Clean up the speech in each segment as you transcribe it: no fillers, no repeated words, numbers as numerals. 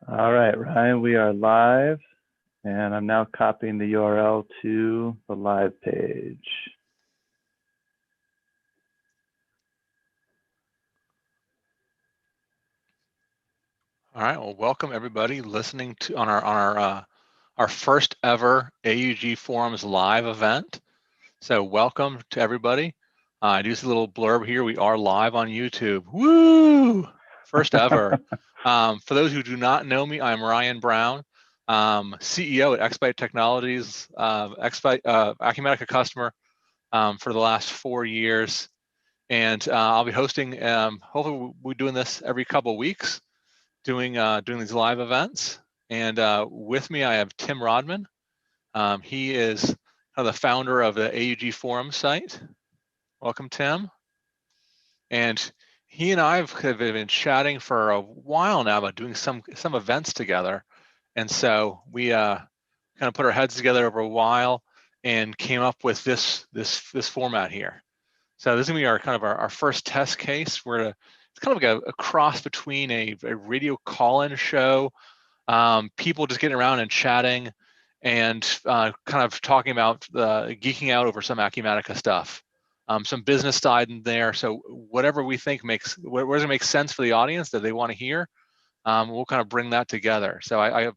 All right, Ryan, we are live, and I'm now copying the URL to the live page. All right. Well, welcome everybody listening to on our first ever AUG Forums live event. So welcome to everybody. I do see a little blurb here. We are live on YouTube. Woo! First ever. For those who do not know me, I'm Ryan Brown, CEO at Expite Technologies, Acumatica customer for the last 4 years, and I'll be hosting. Hopefully, we're doing this every couple of weeks. Doing these live events, and with me I have Tim Rodman. He is kind of the founder of the AUG Forum site. Welcome, Tim. And he and I have been chatting for a while now about doing some events together, and so we kind of put our heads together over a while and came up with this format here. So this is gonna be our kind of our first test case. It's kind of like a cross between a radio call-in show, people just getting around and chatting, and kind of talking about geeking out over some Acumatica stuff, some business side in there. So whatever we think where does it make sense for the audience that they want to hear, we'll kind of bring that together. So I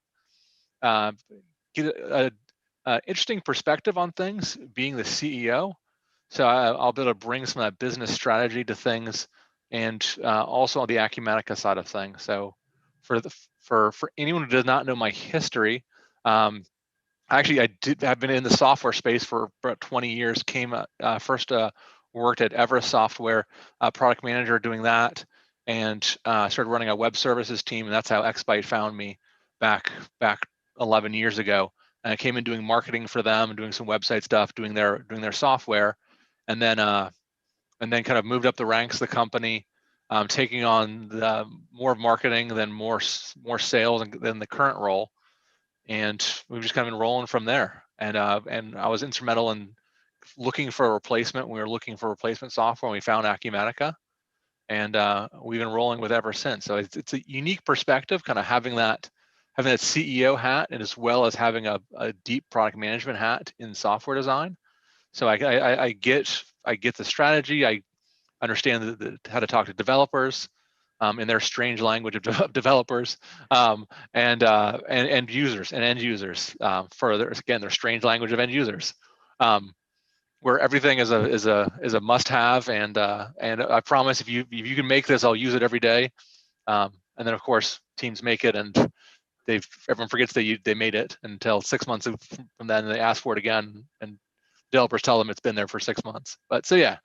get a interesting perspective on things being the CEO. So I'll be able to bring some of that business strategy to things, and also on the Acumatica side of things. So for anyone who does not know my history, actually I've been in the software space for about 20 years. First worked at Everest Software, product manager doing that, and started running a web services team, and that's how Expite found me back 11 years ago. And I came in doing marketing for them and doing some website stuff, doing their software, and then kind of moved up the ranks of the company, taking on more of marketing, then more sales than the current role, and we've just kind of been rolling from there. And I was instrumental in looking for a replacement. We were looking for replacement software, and we found Acumatica, and we've been rolling with ever since. So it's a unique perspective, kind of having that CEO hat, and as well as having a deep product management hat in software design. So I get the strategy. I understand how to talk to developers in their strange language of developers, and users and end users. Further, again, their strange language of end users, where everything is a must-have. And I promise, if you can make this, I'll use it every day. And then of course teams make it, and everyone forgets they made it until 6 months from then, and they ask for it again, and developers tell them it's been there for 6 months. But so yeah,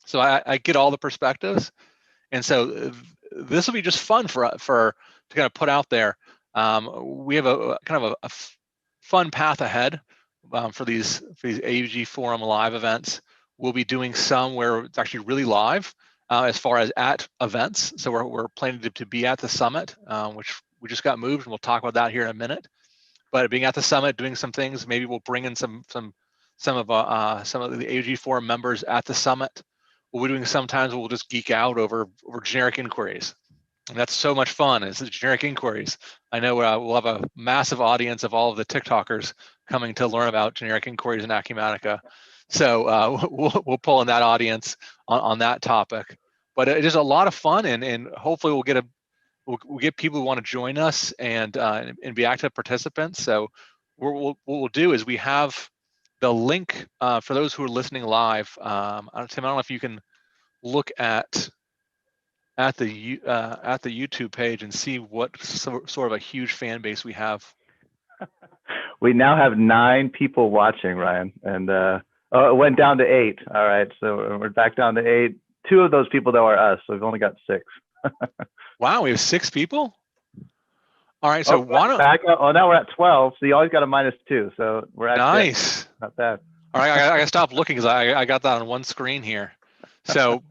so I get all the perspectives, and so this will be just fun for to kind of put out there. We have a kind of a fun path ahead for these AUG Forum live events. We'll be doing some where it's actually really live, as far as at events. So we're planning to be at the summit, which we just got moved, and we'll talk about that here in a minute. But being at the summit, doing some things, maybe we'll bring in some of the AUG Forum members at the summit. What we're doing sometimes, we'll just geek out over generic inquiries. And that's so much fun, is the generic inquiries. I know we'll have a massive audience of all of the TikTokers coming to learn about generic inquiries in Acumatica. So we'll pull in that audience on that topic. But it is a lot of fun, and hopefully we'll get people who want to join us and be active participants. So what we'll do is we have the link for those who are listening live. Tim, I don't know if you can look at the YouTube page and see what sort of a huge fan base we have. We now have 9 people watching, Ryan, and it went down to 8. All right, so we're back down to 8. 2 of those people, though, are us, so we've only got 6. Wow, we have 6 people. All right, so why don't now we're at 12. So you always got a -2, so we're actually nice. Not bad. All right, I gotta stop looking because I got that on one screen here. So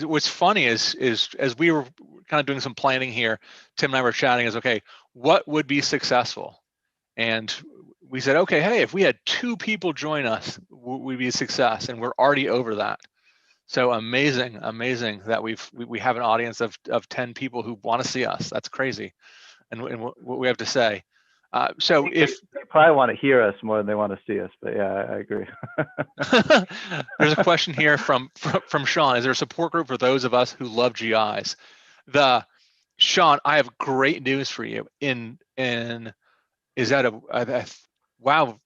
what's funny is as we were kind of doing some planning here, Tim and I were chatting, is okay, what would be successful? And we said, okay, hey, if we had 2 people join us, we'd be a success, and we're already over that. So amazing that we have an audience of 10 people who want to see us. That's crazy. what we have to say. So if they probably want to hear us more than they want to see us, but yeah, I agree. there's a question here from Sean. Is there a support group for those of us who love GIs? Sean, I have great news for you. Is that wow,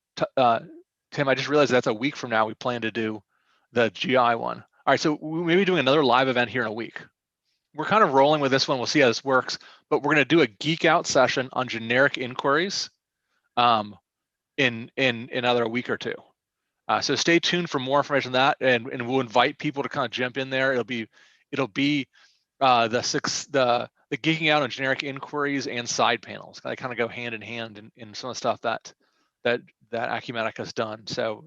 Tim, I just realized that's a week from now we plan to do the GI one. All right, so we may be doing another live event here in a week. We're kind of rolling with this one. We'll see how this works, but we're going to do a geek out session on generic inquiries in another week or two. So stay tuned for more information on that, and we'll invite people to kind of jump in there. It'll be the geeking out on generic inquiries and side panels. They kind of go hand in hand in some of the stuff that Acumatica has done. So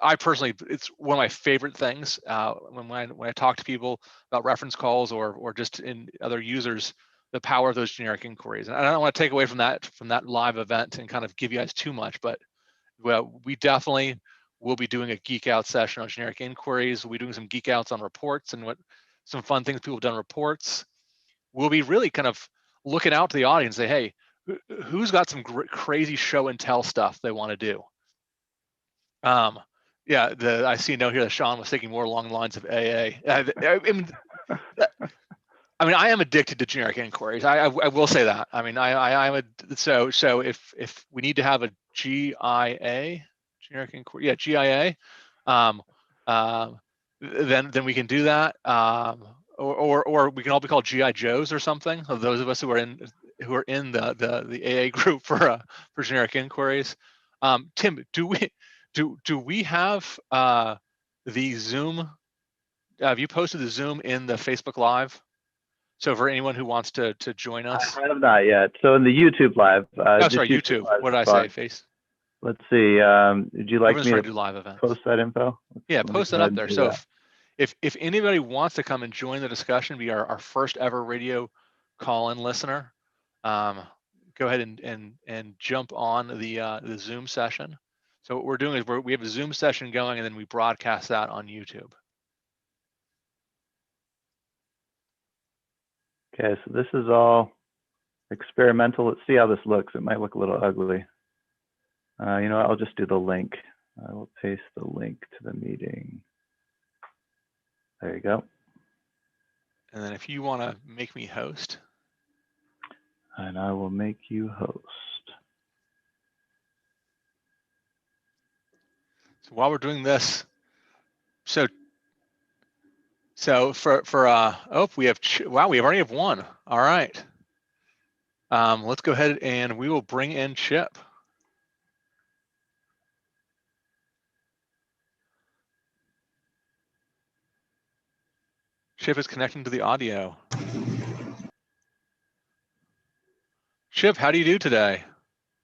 I personally, it's one of my favorite things when I talk to people about reference calls or just in other users, the power of those generic inquiries. And I don't want to take away from that live event and kind of give you guys too much, but well, we definitely will be doing a geek out session on generic inquiries. We'll be doing some geek outs on reports and some fun things people have done reports. We'll be really kind of looking out to the audience and say, hey, who's got some crazy show and tell stuff they want to do? Yeah, I see a note here that Sean was thinking more along the lines of AA. I mean, I am addicted to generic inquiries. I will say that. I mean, so if we need to have a GIA, generic inquiry, yeah, GIA, then we can do that. Or we can all be called GI Joes or something. Of those of us who are in the AA group for generic inquiries. Tim, do we have the Zoom? Have you posted the Zoom in the Facebook Live? So for anyone who wants to join us, I have not yet. So in the YouTube live. Oh, sorry, YouTube. What did I say? Face. Let's see. Would you like me to do live events? Post that info? Yeah, post it up there. So if anybody wants to come and join the discussion, be our first ever radio call-in listener, go ahead and jump on the Zoom session. So what we're doing is we have a Zoom session going, and then we broadcast that on YouTube. Okay, so this is all experimental. Let's see how this looks. It might look a little ugly. You know what? I'll just do the link. I will paste the link to the meeting. There you go. And then if you want to make me host. And I will make you host. So while we're doing this, so for we already have one. All right. Let's go ahead and we will bring in Chip. Chip is connecting to the audio. Chip, how do you do today?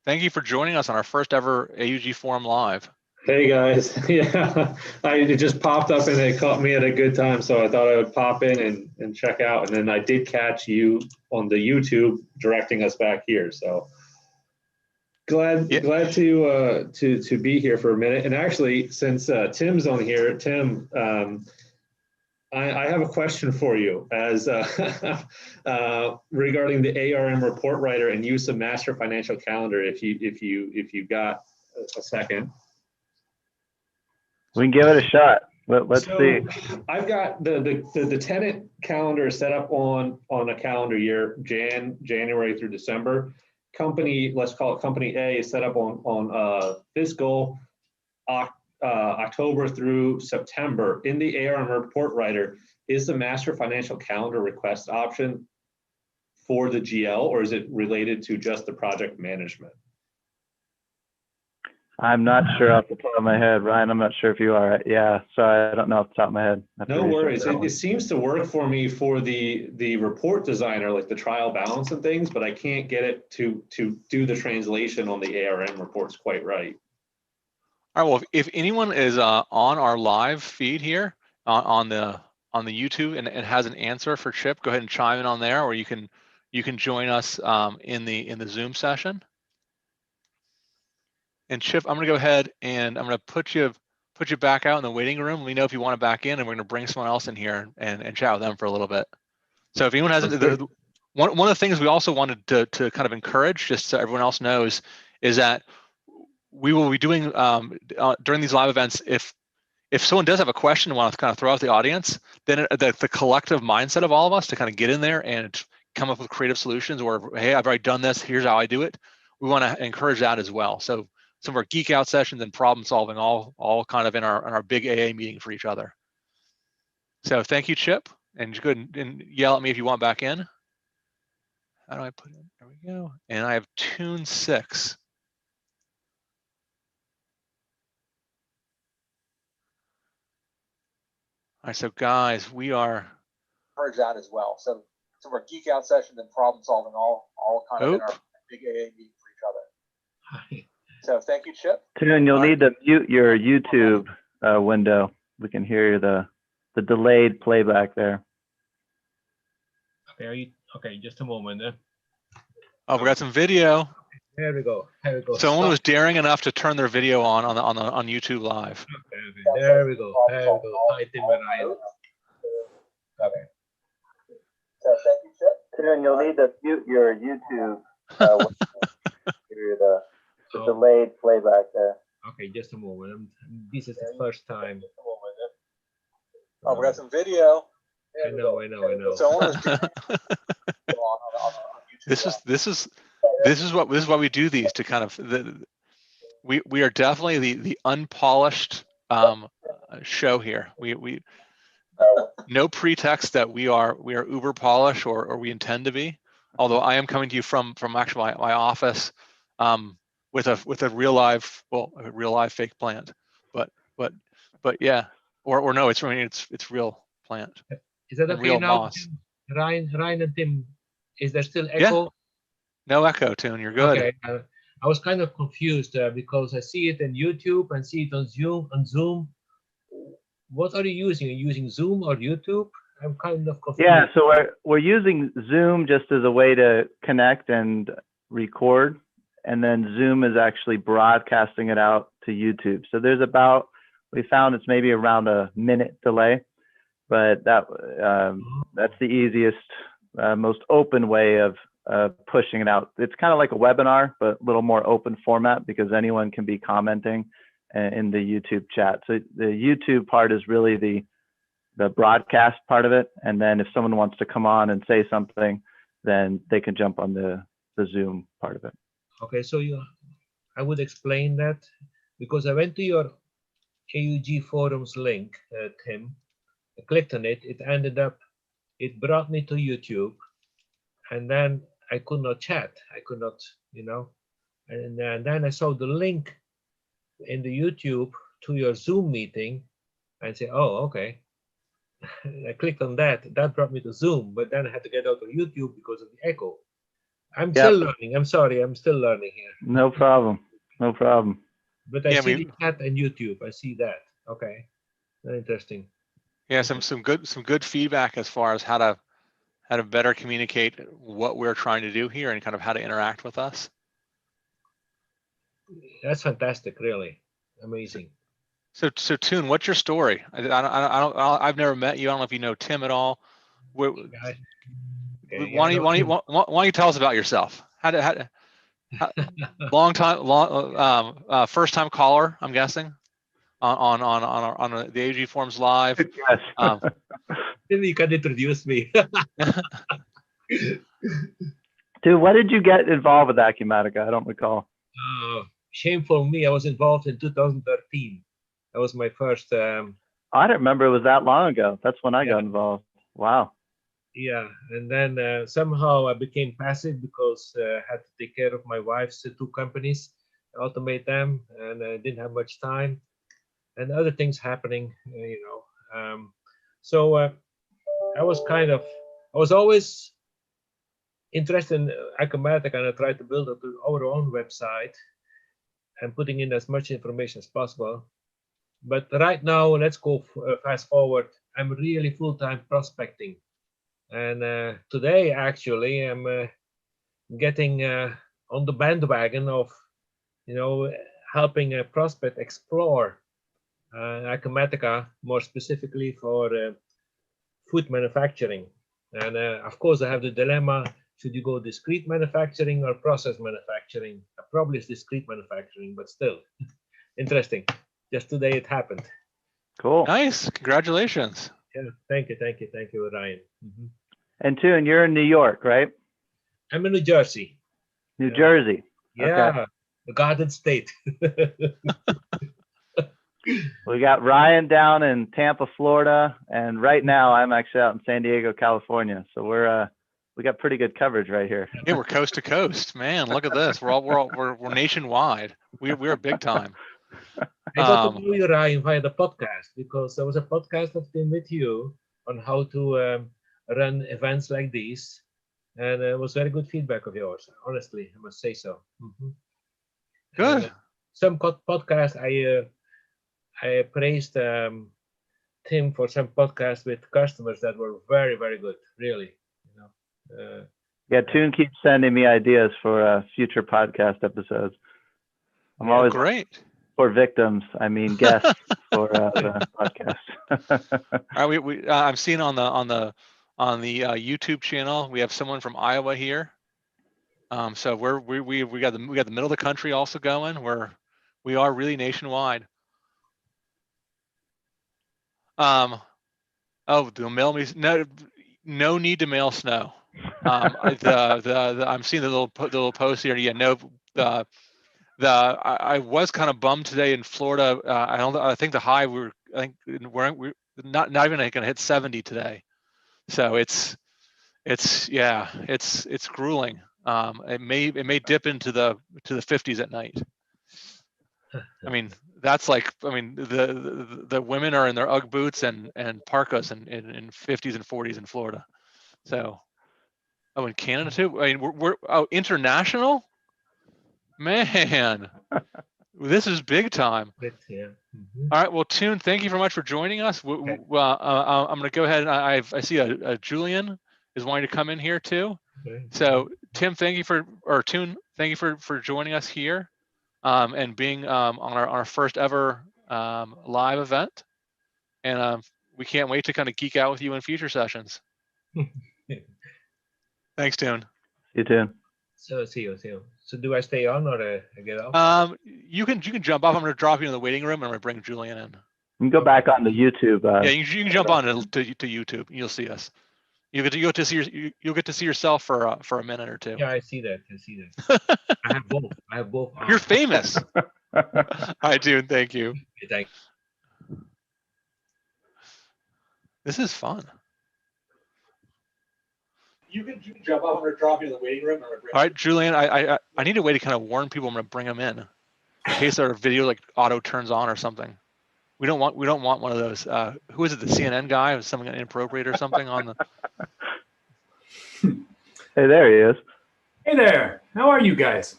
Thank you for joining us on our first ever AUG Forum Live. Hey guys, yeah, it just popped up and it caught me at a good time, so I thought I would pop in and check out, and then I did catch you on the YouTube directing us back here, so glad to be here for a minute. And actually, since Tim's on here, Tim, I have a question for you as regarding the ARM report writer and use of master financial calendar. If you got a second. We can give it a shot. Let's see. I've got the tenant calendar set up on a calendar year, January through December. Let's call it company A, is set up on fiscal October through September. In the ARM report writer, is the master financial calendar request option for the GL, or is it related to just the project management? I'm not sure off the top of my head, Ryan. I'm not sure if you are. Yeah, sorry, I don't know off the top of my head. No worries. It seems to work for me for the report designer, like the trial balance and things, but I can't get it to do the translation on the ARM reports quite right. All right. Well, if anyone is on our live feed here on the YouTube and has an answer for Chip, go ahead and chime in on there, or you can join us in the Zoom session. And Chip, I'm going to go ahead and I'm going to put you back out in the waiting room. Let me know if you want to back in, and we're going to bring someone else in here and chat with them for a little bit. So if anyone hasn't, one of the things we also wanted to kind of encourage, just so everyone else knows, is that we will be doing during these live events, if someone does have a question and want to kind of throw out the audience, then the collective mindset of all of us to kind of get in there and come up with creative solutions, or hey, I've already done this, here's how I do it. We want to encourage that as well. So some of our geek out sessions and problem solving all kind of in our big AA meeting for each other. So thank you, Chip, and just go ahead and yell at me if you want back in. How do I put it? There we go. And I have Toon 6. All right, so guys, we are encourage that as well. So some of our geek out sessions and problem solving all kind of in our big AA meeting for each other. So thank you, Chip. Toon, you'll need to mute your YouTube window. We can hear the delayed playback there. Okay, okay, just a moment. Oh, we got some video. There we go. There we go. Someone was daring enough to turn their video on YouTube Live. Okay, there we go. There we go. Hi, Tim and Ryan. Okay. So thank you, Chip. Toon, you'll need to mute your YouTube window. Hear the delayed playback there. Okay, just a moment. This is the first time. Oh, we got some video. I know. Someone was this is why we do these, to kind of we are definitely the unpolished show here. We no pretext that we are uber polished or we intend to be. Although I am coming to you from actually my office with a real live fake plant, but yeah, or no, it's real plant. Is that okay real now? moss. Ryan and Tim, is there still echo? Yeah. No echo, Toon. You're good. Okay. I was kind of confused because I see it on YouTube and see it on Zoom. What are you using? Are you using Zoom or YouTube? I'm kind of confused. Yeah, so we're using Zoom just as a way to connect and record, and then Zoom is actually broadcasting it out to YouTube. So there's we found it's maybe around a minute delay, but that's the easiest, most open way of pushing it out. It's kind of like a webinar, but a little more open format because anyone can be commenting in the YouTube chat. So the YouTube part is really the broadcast part of it, and then if someone wants to come on and say something, then they can jump on the Zoom part of it. Okay, so I would explain that because I went to your AUG forums link, Tim. I clicked on it. It brought me to YouTube, and then I could not chat. I could not, and then I saw the link in the YouTube to your Zoom meeting and say, oh, okay. I clicked on that. That brought me to Zoom, but then I had to get out of YouTube because of the echo. I'm still learning. I'm sorry. I'm still learning here. No problem. No problem. But I see the chat and YouTube. I see that. Okay. Very interesting. Yeah, some good feedback as far as how to better communicate what we're trying to do here and kind of how to interact with us. That's fantastic, really amazing. So Toon, what's your story? I've never met you. I don't know if you know Tim at all. Why don't you tell us about yourself? First time caller, I'm guessing, on the AG Forums Live. Yes. You can introduce me. Dude, what did you get involved with Acumatica? I don't recall. Shame for me. I was involved in 2013. That was my first. I don't remember it was that long ago. That's when I got involved. Wow. Yeah, and then somehow I became passive because I had to take care of my wife's two companies, automate them, and I didn't have much time, and other things happening, So I was always interested in Acumatica, and I tried to build our own website and putting in as much information as possible. But right now, let's go fast forward. I'm really full-time prospecting. And today, actually, I'm getting on the bandwagon of, helping a prospect explore Acumatica, more specifically for food manufacturing. And of course, I have the dilemma: should you go discrete manufacturing or process manufacturing? Probably it's discrete manufacturing, but still interesting. Just today it happened. Cool. Nice. Congratulations. Yeah, thank you, Ryan. And Toon, you're in New York, right? I'm in New Jersey. New Jersey. Yeah, Okay. the Garden State. We got Ryan down in Tampa, Florida, and right now I'm actually out in San Diego, California. So we got pretty good coverage right here. Yeah, we're coast to coast, man. Look at this. We're nationwide. We're big time. I got to know you, Ryan, via the podcast, because there was a podcast of Tim with you on how to run events like these, and it was very good feedback of yours. Honestly, I must say so. Good. Some podcast I praised Tim for some podcasts with customers that were very, very good. Really, Yeah, Toon keeps sending me ideas for future podcast episodes. I'm always great. For victims, I mean guests for the podcast. All right, I'm seeing on the YouTube channel we have someone from Iowa here. So we got the middle of the country also going. We are really nationwide. Oh, they'll mail me. No need to mail snow. I'm seeing the little post here. Yeah, no. I was kind of bummed today in Florida. I think the high we're not even going to hit 70 today. So it's grueling. It may dip into the 50s at night. I mean, that's like, the women are in their UGG boots and parkas in 50s and 40s in Florida. So, in Canada too. I mean, we're international. Man, this is big time. Yeah. All right. Well, Toon, thank you very much for joining us. Okay. I'm going to go ahead and I see a Julian is wanting to come in here too. Okay. So Toon, thank you for joining us here, and being on our first ever live event. And we can't wait to kind of geek out with you in future sessions. Thanks, Toon. You too. So see you. So do I stay on or I get off? You can jump off. I'm going to drop you in the waiting room and I'm going to bring Julian in. You can go back on the YouTube. Yeah, you can jump on to YouTube. You'll see us. You'll get to see yourself for a minute or two. Yeah, I see that. I have both. You're famous. Hi, Toon. Thank you. Okay, thank you. This is fun. You can jump up. I'm going to drop you in the waiting room. All right, Julian. I need a way to kind of warn people. I'm going to bring them in case our video like auto turns on or something. We don't want one of those. Who is it? The CNN guy? Was something inappropriate or something on the? Hey, there he is. Hey there. How are you guys?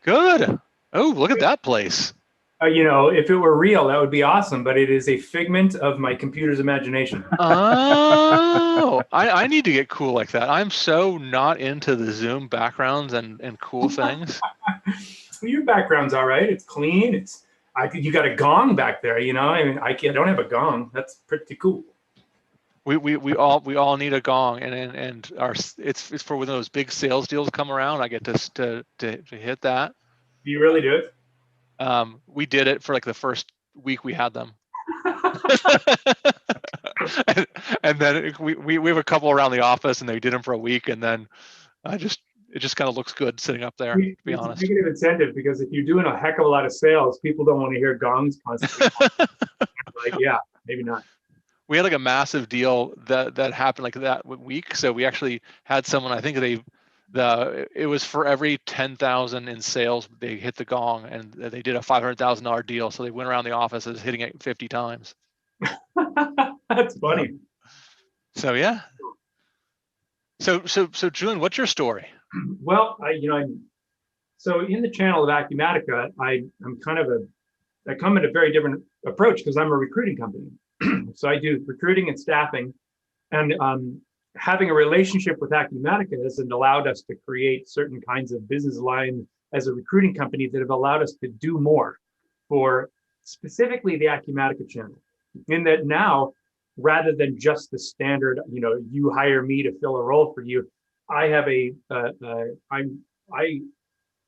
Good. Oh, look at that place. If it were real, that would be awesome, but it is a figment of my computer's imagination. Oh, I need to get cool like that. I'm so not into the Zoom backgrounds and cool things. Well, your background's all right. It's clean. You got a gong back there, I don't have a gong. That's pretty cool. We all need a gong, and it's for when those big sales deals come around. I get to hit that. Do you really do it? We did it for like the first week we had them. and then we have a couple around the office and they did them for a week, and then it just kind of looks good sitting up there, to be honest. It's a negative incentive, because if you're doing a heck of a lot of sales, people don't want to hear gongs constantly. Like, yeah, maybe not. We had like a massive deal that happened like that week. So we actually had someone, I think it was for every 10,000 in sales, they hit the gong, and they did a $500,000 deal. So they went around the offices hitting it 50 times. That's funny. So yeah. So Julian, what's your story? Well, so in the channel of Acumatica, I come at a very different approach, because I'm a recruiting company. So I do recruiting and staffing, and having a relationship with Acumatica has allowed us to create certain kinds of business lines as a recruiting company that have allowed us to do more for specifically the Acumatica channel. In that now, rather than just the standard, you hire me to fill a role for you, I have I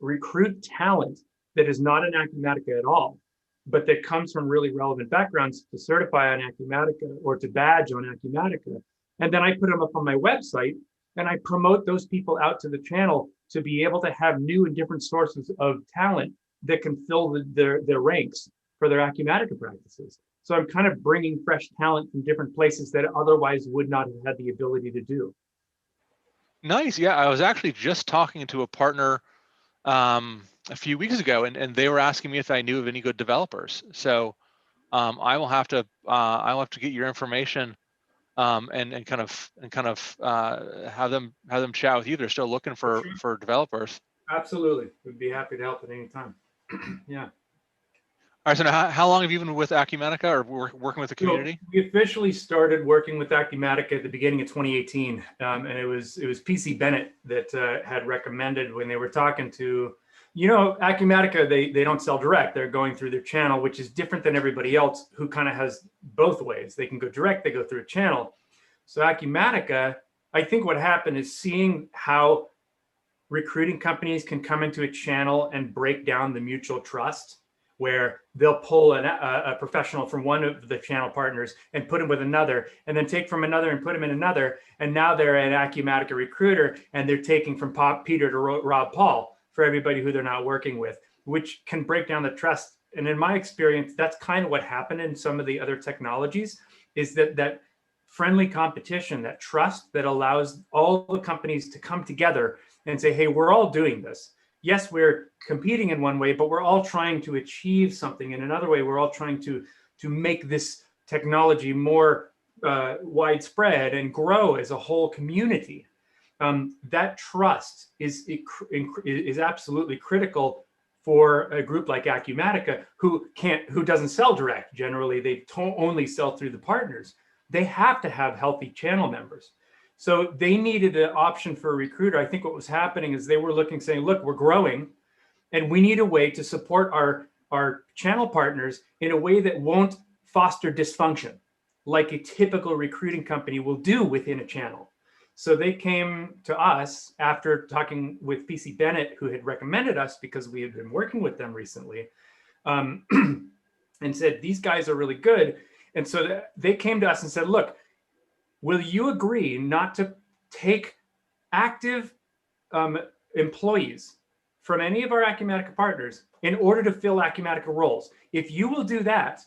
recruit talent that is not an Acumatica at all, but that comes from really relevant backgrounds to certify on Acumatica or to badge on Acumatica. And then I put them up on my website and I promote those people out to the channel to be able to have new and different sources of talent that can fill their ranks for their Acumatica practices. So I'm kind of bringing fresh talent from different places that otherwise would not have had the ability to do. Nice. Yeah, I was actually just talking to a partner a few weeks ago, and they were asking me if I knew of any good developers. So I'll have to get your information and kind of have them chat with you. They're still looking for developers. Absolutely, we'd be happy to help at any time. Yeah. All right. So now, how long have you been with Acumatica or working with the community? So we officially started working with Acumatica at the beginning of 2018, and it was PC Bennett that had recommended when they were talking to, Acumatica. They don't sell direct; they're going through their channel, which is different than everybody else who kind of has both ways. They can go direct, they go through a channel. So Acumatica, I think what happened is seeing how recruiting companies can come into a channel and break down the mutual trust, where they'll pull a professional from one of the channel partners and put him with another, and then take from another and put him in another. And now they're an Acumatica recruiter, and they're taking from Peter to Rob Paul for everybody who they're not working with, which can break down the trust. And in my experience, that's kind of what happened in some of the other technologies, is that friendly competition, that trust that allows all the companies to come together and say, hey, we're all doing this. Yes, we're competing in one way, but we're all trying to achieve something in another way. We're all trying to make this technology more widespread and grow as a whole community. That trust is absolutely critical for a group like Acumatica, who doesn't sell direct. Generally, they only sell through the partners. They have to have healthy channel members. So they needed an option for a recruiter. I think what was happening is they were looking, saying, look, we're growing, and we need a way to support our channel partners in a way that won't foster dysfunction, like a typical recruiting company will do within a channel. So they came to us after talking with PC Bennett, who had recommended us because we had been working with them recently, and said, these guys are really good. And so they came to us and said, look, will you agree not to take active employees from any of our Acumatica partners in order to fill Acumatica roles? If you will do that,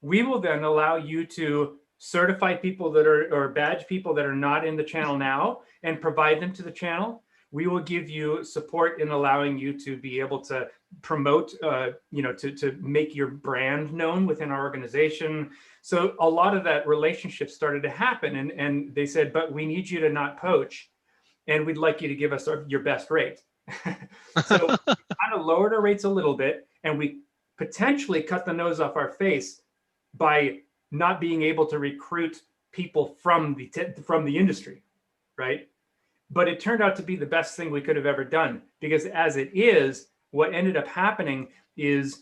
we will then allow you to certify people that are, or badge people that are not in the channel now and provide them to the channel. We will give you support in allowing you to be able to promote, to make your brand known within our organization. So a lot of that relationship started to happen, and they said, but we need you to not poach, and we'd like you to give us your best rate. So we kind of lowered our rates a little bit, and we potentially cut the nose off our face by not being able to recruit people from the industry, right? But it turned out to be the best thing we could have ever done, because as it is, what ended up happening is,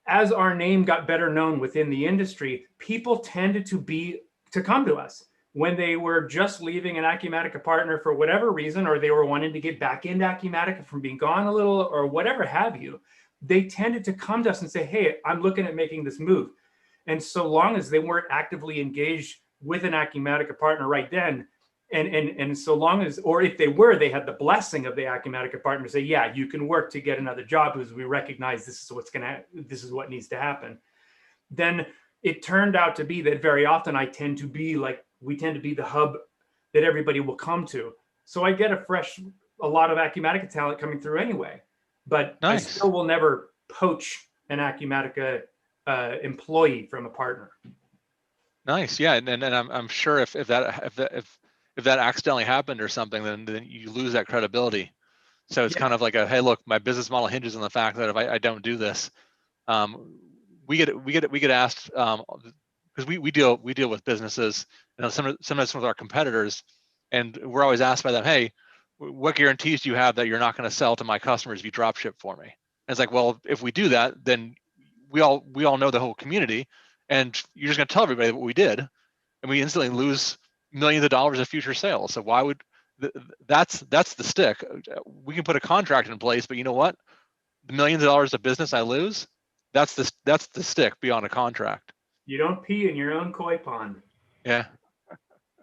as our name got better known within the industry, people tended to come to us when they were just leaving an Acumatica partner for whatever reason, or they were wanting to get back into Acumatica from being gone a little, or whatever have you. They tended to come to us and say, hey, I'm looking at making this move. And so long as they weren't actively engaged with an Acumatica partner right then, and so long as, or if they were, they had the blessing of the Acumatica partner say, yeah, you can work to get another job because we recognize this is what needs to happen. Then it turned out to be that very often we tend to be the hub that everybody will come to. So I get a lot of Acumatica talent coming through anyway, but nice. I still will never poach an Acumatica employee from a partner. Nice, yeah, and I'm sure if that accidentally happened or something, then you lose that credibility. So it's kind of like hey, look, my business model hinges on the fact that if I don't do this, we get asked, because we deal with businesses, sometimes some of our competitors, and we're always asked by them, hey, what guarantees do you have that you're not going to sell to my customers if you drop ship for me? And it's like, well, if we do that, then we all know the whole community, and you're just going to tell everybody what we did, and we instantly lose millions of dollars of future sales. So why would that's the stick. We can put a contract in place, but you know what? The millions of dollars of business I lose, that's the stick beyond a contract. You don't pee in your own koi pond. Yeah.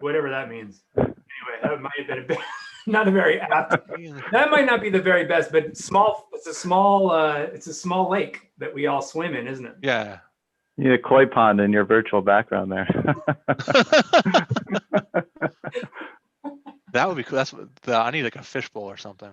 Whatever that means. Anyway, that might have been a bit, not a very apt. That might not be the very best, but small. It's a small lake that we all swim in, isn't it? Yeah. You need a koi pond in your virtual background there. That would be cool. I need like a fishbowl or something.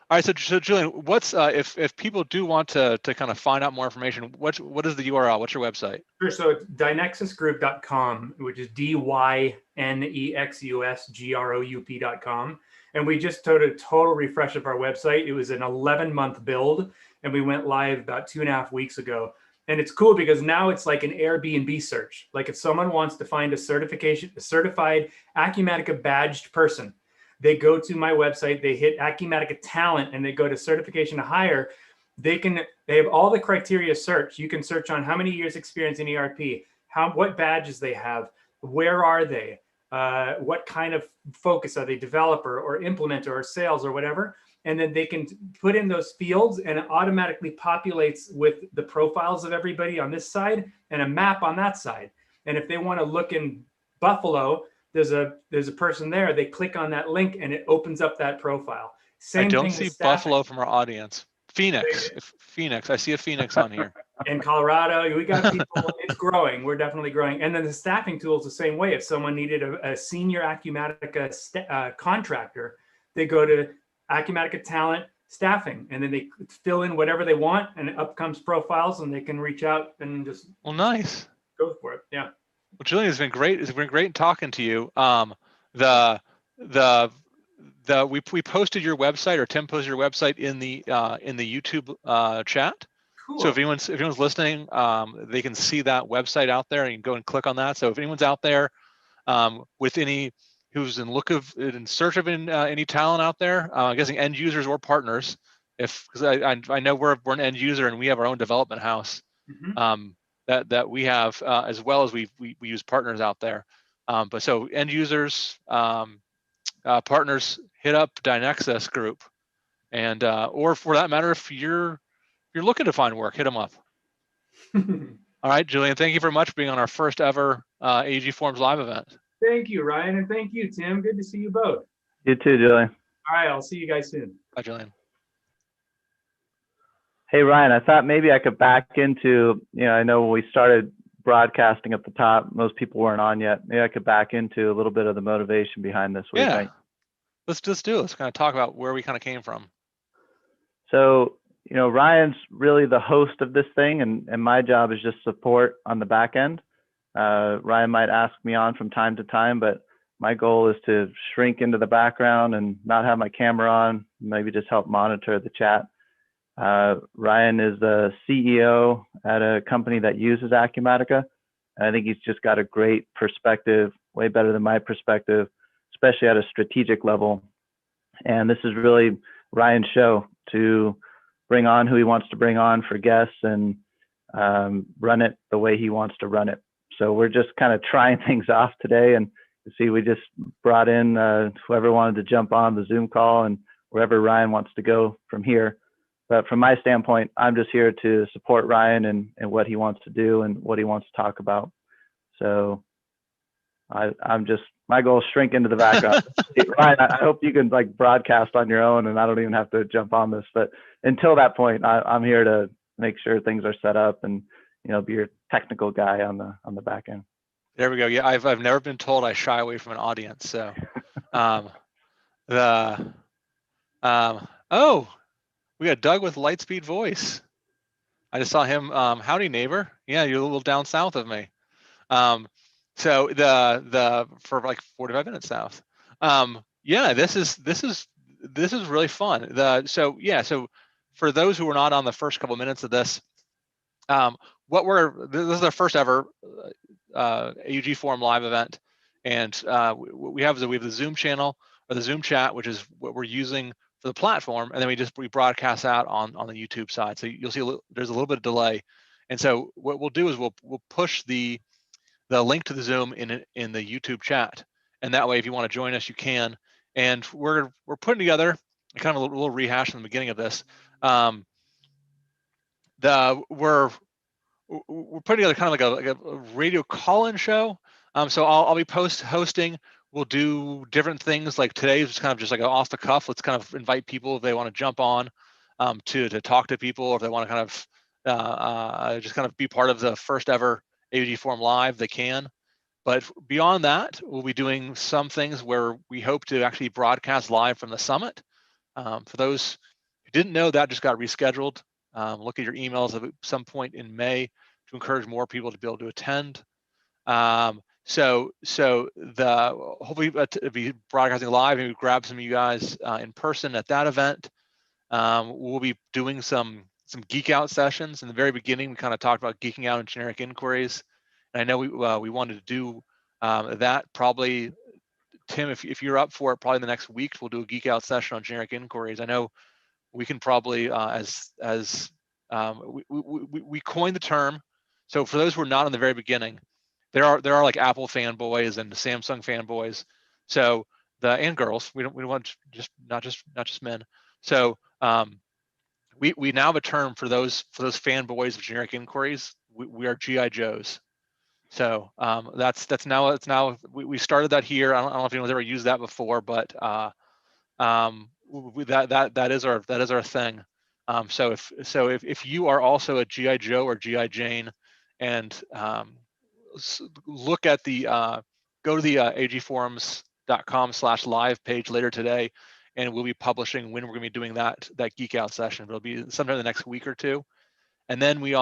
All right, so Julian, what's if people do want to kind of find out more information, what is the URL? What's your website? Sure. So it's dynexusgroup.com, which is dynexusgroup.com. And we just did a total refresh of our website. It was an 11-month build, and we went live about 2.5 weeks ago. And it's cool because now it's like an Airbnb search. Like if someone wants to find a certified Acumatica badged person, they go to my website, they hit Acumatica Talent, and they go to certification to hire. They have all the criteria search. You can search on how many years experience in ERP, what badges they have, where are they, what kind of focus are they, developer or implementer or sales or whatever. And then they can put in those fields, and it automatically populates with the profiles of everybody on this side and a map on that side. And if they want to look in Buffalo, there's a person there. They click on that link and it opens up that profile. Same I don't thing see with staffing. Buffalo from our audience. Phoenix. I see a Phoenix on here. In Colorado, we got people. It's growing. We're definitely growing. And then the staffing tool is the same way. If someone needed a senior Acumatica contractor, they go to Acumatica Talent Staffing, and then they fill in whatever they want, and up comes profiles, and they can reach out and just Nice. go for it. Yeah. Well, Julian, it's been great. It's been great talking to you. We posted your website, or Tim posted your website in the YouTube chat. Cool. So if anyone's listening, they can see that website out there, and you can go and click on that. So if anyone's out there with who's in search of any talent out there, I'm guessing end users or partners, because I know we're an end user and we have our own development house. Mm-hmm. That we have, as well as we use partners out there. But so end users, partners, hit up Dynexus Group, and or for that matter, if you're looking to find work, hit them up. All right, Julian, thank you very much for being on our first ever AUG Forums live event. Thank you, Ryan, and thank you, Tim. Good to see you both. You too, Julian. All right, I'll see you guys soon. Bye, Julian. Hey, Ryan, I thought maybe I could back into, I know when we started broadcasting at the top, most people weren't on yet. Maybe I could back into a little bit of the motivation behind this. Yeah, let's just do it. Let's kind of talk about where we kind of came from. So, Ryan's really the host of this thing, and my job is just support on the back end. Ryan might ask me on from time to time, but my goal is to shrink into the background and not have my camera on, maybe just help monitor the chat. Ryan is the CEO at a company that uses Acumatica, and I think he's just got a great perspective, way better than my perspective, especially at a strategic level. And this is really Ryan's show to bring on who he wants to bring on for guests and run it the way he wants to run it. So we're just kind of trying things off today, and you see we just brought in whoever wanted to jump on the Zoom call and wherever Ryan wants to go from here. But from my standpoint, I'm just here to support Ryan and what he wants to do and what he wants to talk about. So my goal is shrink into the background. Ryan, I hope you can broadcast on your own and I don't even have to jump on this. But until that point, I'm here to make sure things are set up and, be your technical guy on the back end. There we go. Yeah, I've never been told I shy away from an audience. So, oh, we got Doug with Lightspeed voice. I just saw him. Howdy, neighbor. Yeah, you're a little down south of me. So the for like 45 minutes south. Yeah, this is really fun. So for those who were not on the first couple of minutes of this, this is our first ever AUG Forum live event, and we have the Zoom channel or the Zoom chat, which is what we're using for the platform, and then we broadcast out on the YouTube side. So you'll see there's a little bit of delay, and so what we'll do is we'll push the link to the Zoom in the YouTube chat, and that way, if you want to join us, you can. And we're putting together kind of a little rehash in the beginning of this. We're putting together kind of like a radio call-in show. So I'll be hosting. We'll do different things. Like today is kind of just like off the cuff. Let's kind of invite people if they want to jump on to talk to people, or if they want to kind of just kind of be part of the first ever AUG Forum Live, they can. But beyond that, we'll be doing some things where we hope to actually broadcast live from the summit. For those who didn't know, that just got rescheduled. Look at your emails at some point in May to encourage more people to be able to attend. So hopefully be broadcasting live, and we grab some of you guys in person at that event. We'll be doing some geek out sessions. In the very beginning, we kind of talked about geeking out and generic inquiries. And I know we wanted to do that probably, Tim, if you're up for it, probably the next week, we'll do a geek out session on generic inquiries. I know we can probably, we coined the term. So for those who are not in the very beginning, there are like Apple fanboys and Samsung fanboys. So and girls, we want not just men. So we now have a term for those fanboys of generic inquiries. We are GI Joes. So that's now we started that here. I don't know if anyone's ever used that before, but that is our thing. So if you are also a GI Joe or GI Jane, and look at the go to the agforums.com/live page later today, and we'll be publishing when we're going to be doing that geek out session. It'll be sometime in the next week or two, and then we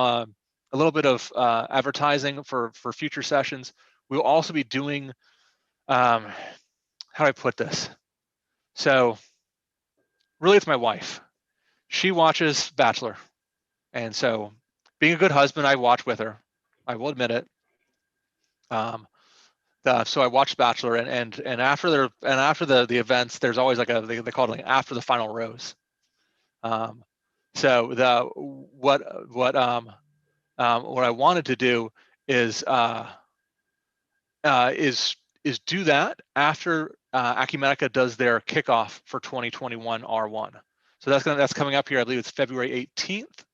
a little bit of advertising for future sessions. We'll also be doing how do I put this? So really, it's my wife. She watches Bachelor, and so being a good husband, I watch with her. I will admit it. So I watched Bachelor, and after the events, there's always like they call it like after the final rose. So what I wanted to do is do that after Acumatica does their kickoff for 2021 R1. So that's coming up here. I believe it's February 18th.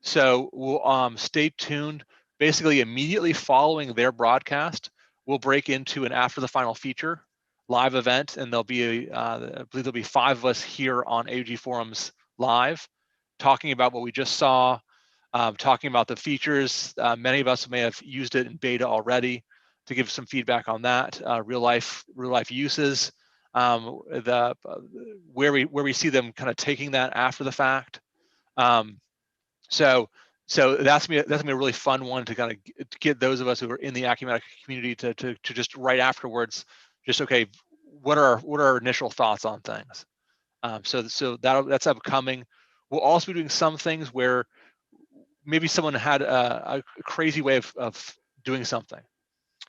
So we'll stay tuned. Basically, immediately following their broadcast, we'll break into an after the final feature live event, and there'll be I believe there'll be 5 of us here on AUG Forums live, talking about what we just saw, talking about the features. Many of us may have used it in beta already, to give some feedback on that, real life uses, where we see them kind of taking that after the fact. So that's gonna be a really fun one to kind of get those of us who are in the Acumatica community to just right afterwards, just okay, what are our initial thoughts on things? So that's upcoming. We'll also be doing some things where maybe someone had a crazy way of doing something,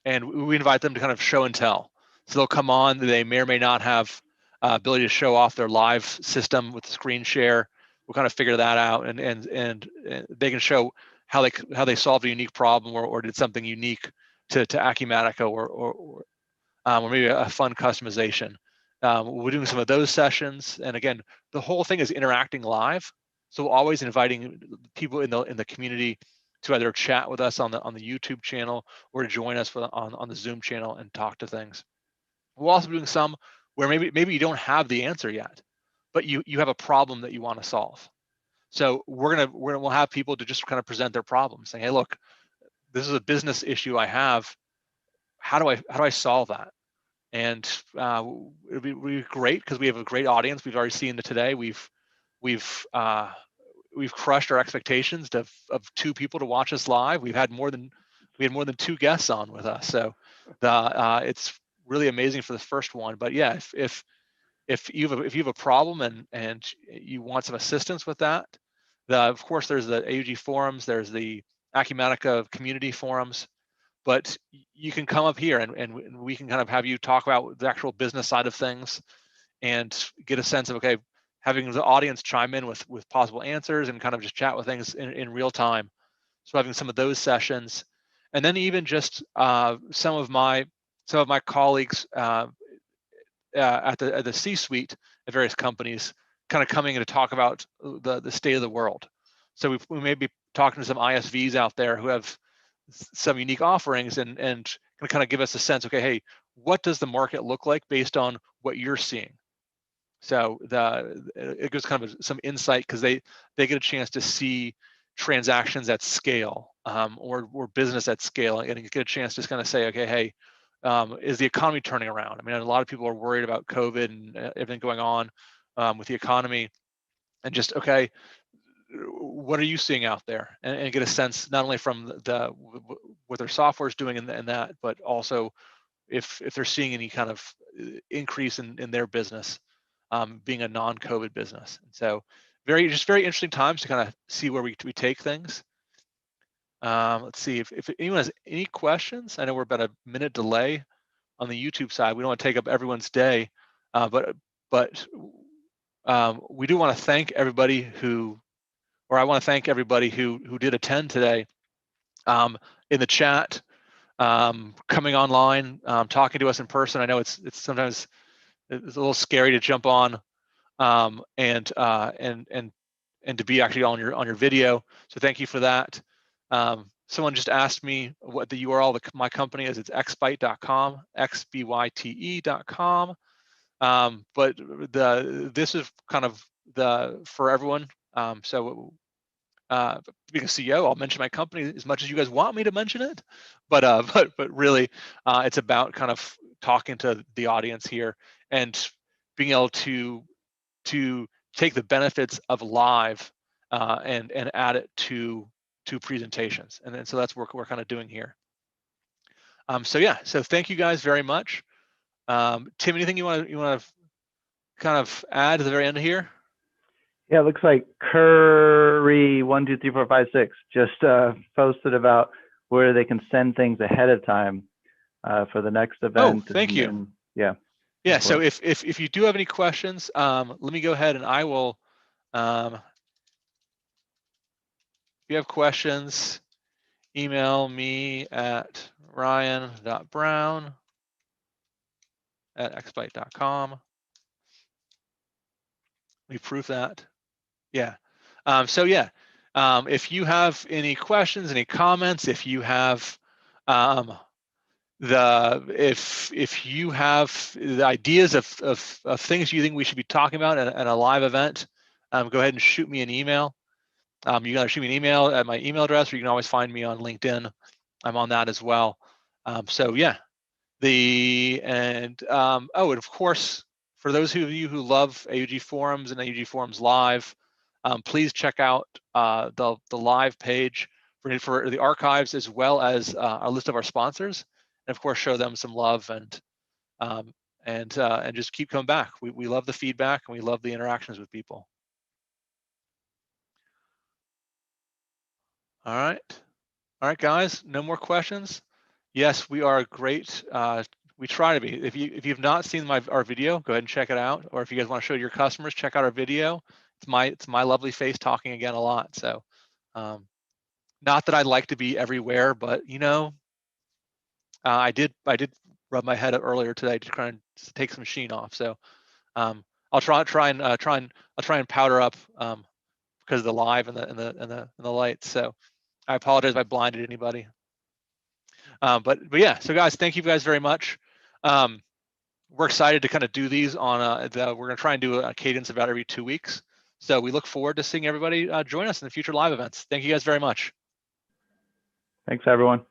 and we invite them to kind of show and tell. So they'll come on. They may or may not have ability to show off their live system with the screen share. We'll kind of figure that out, and they can show how they solved a unique problem or did something unique to Acumatica or maybe a fun customization. We're doing some of those sessions, and again, the whole thing is interacting live. So we're always inviting people in the community to either chat with us on the YouTube channel or to join us on the Zoom channel and talk to things. We're also doing some where maybe you don't have the answer yet, but you have a problem that you want to solve. So we'll have people to just kind of present their problems, saying, hey, look, this is a business issue I have. How do I solve that? And it'll be great because we have a great audience. We've already seen it today. We've crushed our expectations of 2 people to watch us live. We had more than 2 guests on with us. So it's really amazing for the first one. But yeah, if you have a problem and you want some assistance with that, of course there's the AUG forums, there's the Acumatica community forums, but you can come up here and we can kind of have you talk about the actual business side of things and get a sense of, okay, having the audience chime in with possible answers and kind of just chat with things in real time. So having some of those sessions, and then even just some of my colleagues at the C-suite at various companies, kind of coming in to talk about the state of the world. So we may be talking to some ISVs out there who have some unique offerings and kind of give us a sense, okay, hey, what does the market look like based on what you're seeing? So it gives kind of some insight because they get a chance to see transactions at scale or business at scale, and get a chance to kind of say, okay, hey, is the economy turning around? I mean, a lot of people are worried about COVID and everything going on with the economy, and just, okay, what are you seeing out there? And get a sense not only from what their software is doing in that, but also if they're seeing any kind of increase in their business, being a non-COVID business. And so very interesting times to kind of see where we take things. Let's see if anyone has any questions. I know we're about a minute delay on the YouTube side. We don't want to take up everyone's day, but we do want to thank everybody I want to thank everybody who did attend today, in the chat, coming online, talking to us in person. I know it's sometimes it's a little scary to jump on and to be actually on your video. So thank you for that. Someone just asked me what the URL of my company is. It's xbyte.com, xbyte.com. But this is kind of for everyone. So being a CEO, I'll mention my company as much as you guys want me to mention it. But really, it's about kind of talking to the audience here and being able to take the benefits of live and add it to presentations. And then so that's what we're kind of doing here. So yeah, so thank you guys very much. Tim, anything you want to kind of add to the very end here? Yeah, it looks like Curry12345 just posted about where they can send things ahead of time for the next event. Oh, thank you. And, yeah. Yeah. So if you do have any questions, let me go ahead and I will. If you have questions, email me at ryan.brown@xbyte.com. We proof that. Yeah. So yeah, if you have any questions, any comments, if you have if you have the ideas of things you think we should be talking about at a live event, go ahead and shoot me an email. You can either shoot me an email at my email address, or you can always find me on LinkedIn. I'm on that as well. So yeah, and of course, for those of you who love AUG Forums and AUG Forums Live, please check out the live page for the archives, as well as a list of our sponsors, and of course show them some love and just keep coming back. We love the feedback and we love the interactions with people. All right, guys, no more questions. Yes, we are great. We try to be. If you've not seen our video, go ahead and check it out. Or if you guys want to show your customers, check out our video. It's my lovely face talking again a lot. So, not that I'd like to be everywhere, but you know, I did rub my head up earlier today to try and take some sheen off. So, I'll try and powder up because of the live and the lights. So, I apologize if I blinded anybody. But yeah, so guys, thank you guys very much. We're excited to kind of do these on we're going to try and do a cadence about every 2 weeks. So we look forward to seeing everybody join us in the future live events. Thank you guys very much. Thanks, everyone.